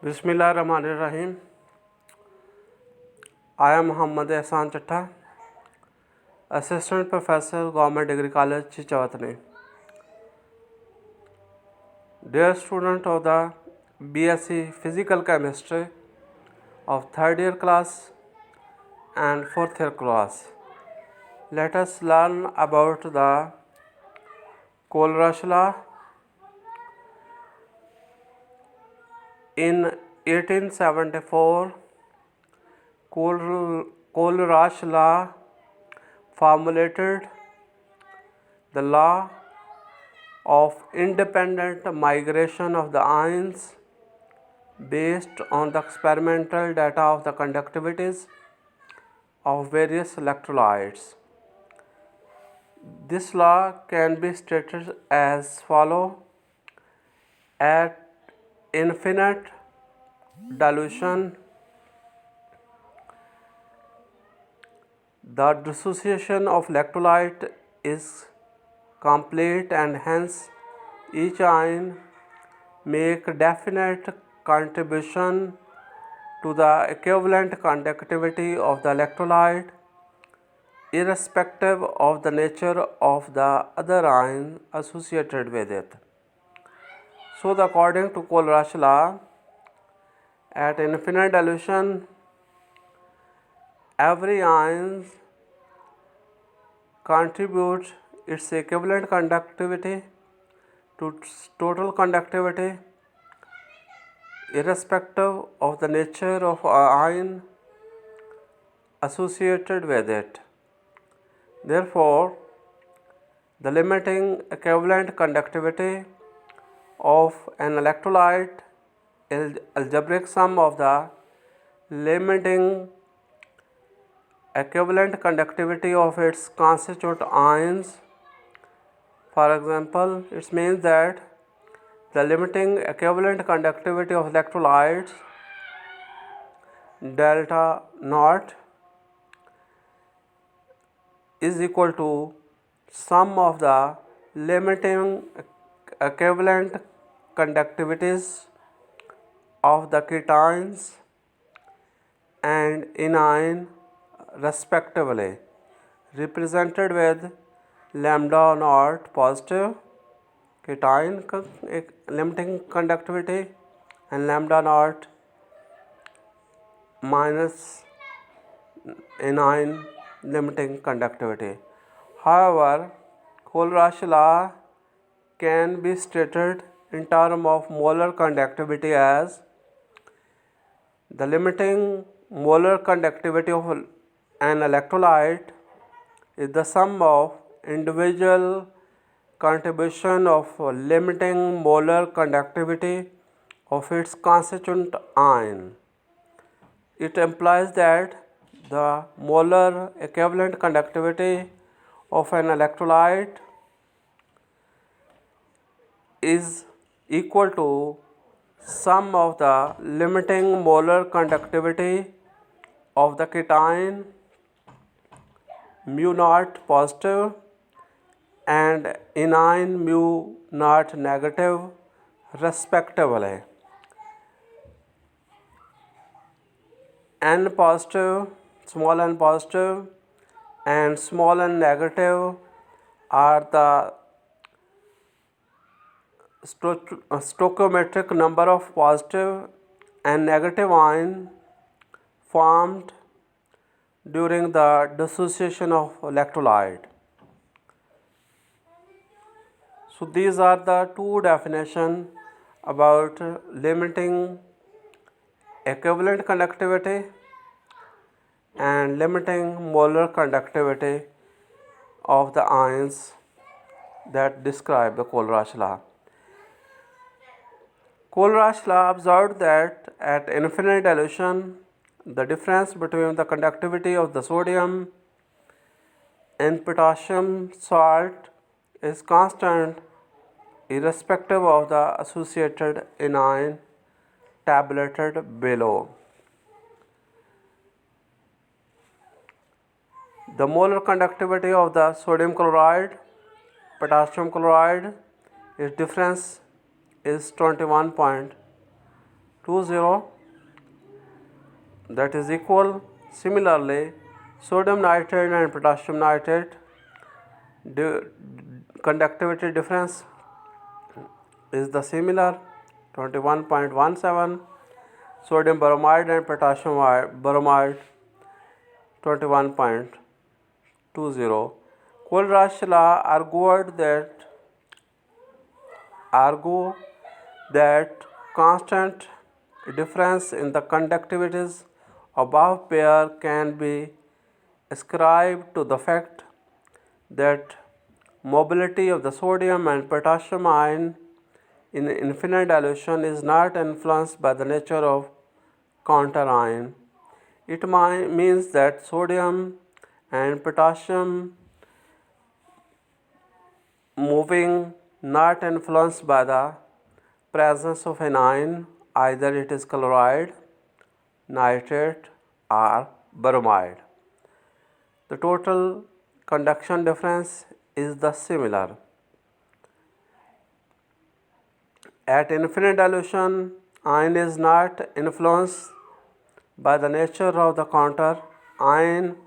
बिस्मिल्लाहिर्रहमानिर्रहीम। I am Muhammad Ehsan Chatta, Assistant Professor, Government Degree College, Chichavatani. Dear student of the BSc Physical Chemistry of 3rd year class and 4th year class, let us learn about the Kohlrausch law. In 1874, Kohlrausch law formulated the law of independent migration of the ions based on the experimental data of the conductivities of various electrolytes. This law can be stated as follows: at infinite dilution, the dissociation of electrolyte is complete, and hence each ion make definite contribution to the equivalent conductivity of the electrolyte, irrespective of the nature of the other ion associated with it. So, according to Kohlrausch law, at infinite dilution, every ion contributes its equivalent conductivity to total conductivity, irrespective of the nature of ion associated with it. Therefore, the limiting equivalent conductivity of an electrolyte is algebraic sum of the limiting equivalent conductivity of its constituent ions. For example, it means that the limiting equivalent conductivity of electrolytes delta naught is equal to sum of the limiting equivalent conductivities of the cations and anion respectively, represented with lambda naught positive cation limiting conductivity and lambda naught minus anion limiting conductivity. However, Kohlrausch law can be stated in terms of molar conductivity as the limiting molar conductivity of an electrolyte is the sum of individual contribution of limiting molar conductivity of its constituent ion. It implies that the molar equivalent conductivity of an electrolyte is equal to sum of the limiting molar conductivity of the cation mu naught positive and anion mu naught negative respectively. N positive, small n positive and small n negative are the stoichiometric number of positive and negative ions formed during the dissociation of electrolyte. So these are the two definitions about limiting equivalent conductivity and limiting molar conductivity of the ions that describe the Kohlrausch law. Kohlrausch law observed that at infinite dilution, the difference between the conductivity of the sodium and potassium salt is constant irrespective of the associated anion tabulated below. The molar conductivity of the sodium chloride, potassium chloride, its difference is 21.2 20, that is equal. Similarly, sodium nitrate and potassium nitrate conductivity difference is the similar 21.17. Sodium bromide and potassium bromide 21.20. Kohlrausch law argue that constant difference in the conductivities above pair can be ascribed to the fact that mobility of the sodium and potassium ion in infinite dilution is not influenced by the nature of counter ion. It means that sodium and potassium moving not influenced by the presence of an ion, either it is chloride, nitrate or bromide. The total conduction difference is the similar. At infinite dilution, ion is not influenced by the nature of the counter ion.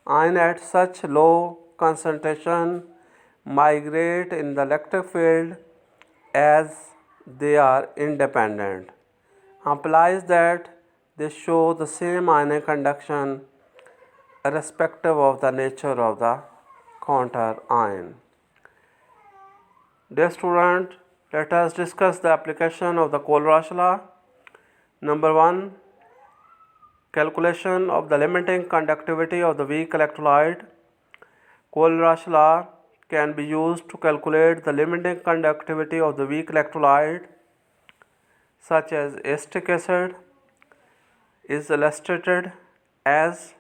Ion at such low concentration migrate in the electric field as they are independent. Implies that they show the same ionic conduction irrespective of the nature of the counter ion. Dear student, let us discuss the application of the Kohlrausch law. Number 1, calculation of the limiting conductivity of the weak electrolyte. Kohlrausch law can be used to calculate the limiting conductivity of the weak electrolyte such as acetic acid is illustrated as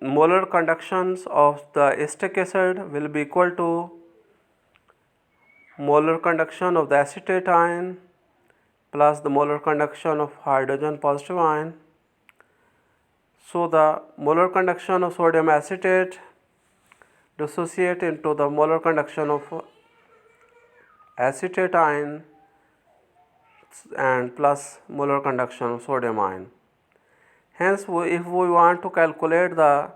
molar conductions of the acetic acid will be equal to molar conduction of the acetate ion plus the molar conduction of hydrogen positive ion. So the molar conduction of sodium acetate dissociate into the molar conduction of acetate ion and plus molar conduction of sodium ion. Hence, if we want to calculate the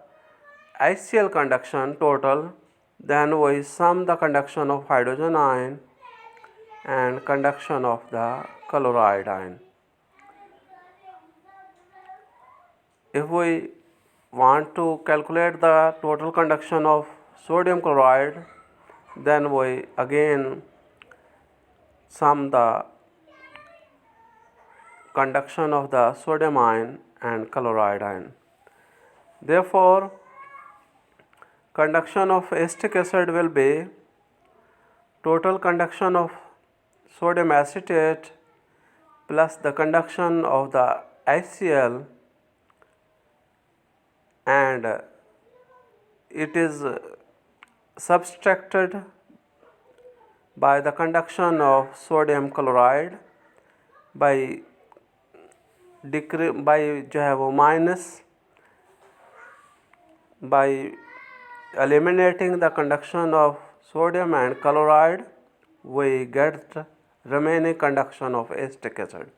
HCl conduction total, then we sum the conduction of hydrogen ion and conduction of the chloride ion. If we want to calculate the total conduction of sodium chloride, then we again sum the conduction of the sodium ion and chloride ion. Therefore, conduction of acetic acid will be total conduction of sodium acetate plus the conduction of the HCl, and it is subtracted by the conduction of sodium chloride by जो है वो minus by eliminating the conduction of sodium and chloride, we get remaining conduction of acetic acid.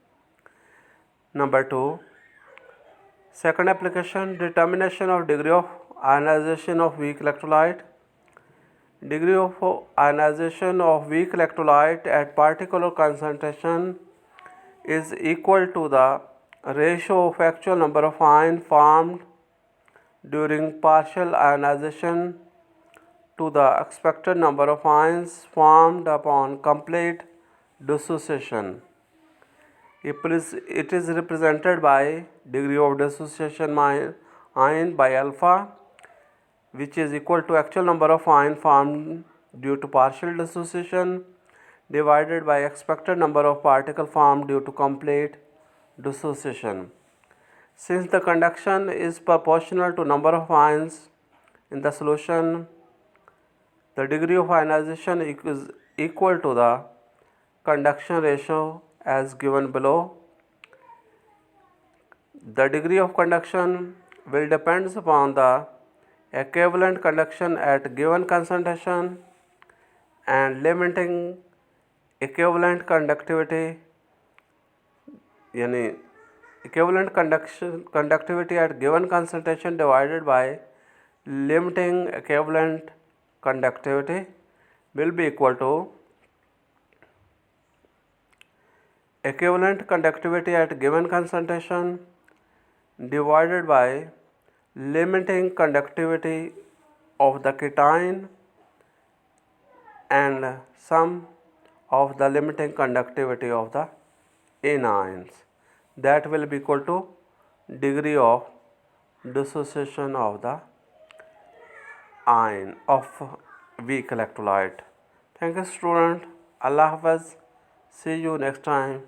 Number 2, second application, determination of degree of ionization of weak electrolyte. Degree of ionization of weak electrolyte at particular concentration is equal to the ratio of actual number of ions formed during partial ionization to the expected number of ions formed upon complete dissociation. It is represented by degree of dissociation ion by alpha, which is equal to actual number of ions formed due to partial dissociation divided by expected number of particles formed due to complete dissociation. Since the conduction is proportional to number of ions in the solution, the degree of ionization is equal to the conduction ratio as given below. The degree of conduction will depend upon the equivalent conduction at given concentration and limiting equivalent conductivity यानी equivalent conductivity at given concentration divided by limiting equivalent conductivity will be equal to equivalent conductivity at given concentration divided by limiting conductivity of the cation and sum of the limiting conductivity of the anions. That will be equal to degree of dissociation of the ion of weak electrolyte. Thank you student. Allah Hafiz. See you next time.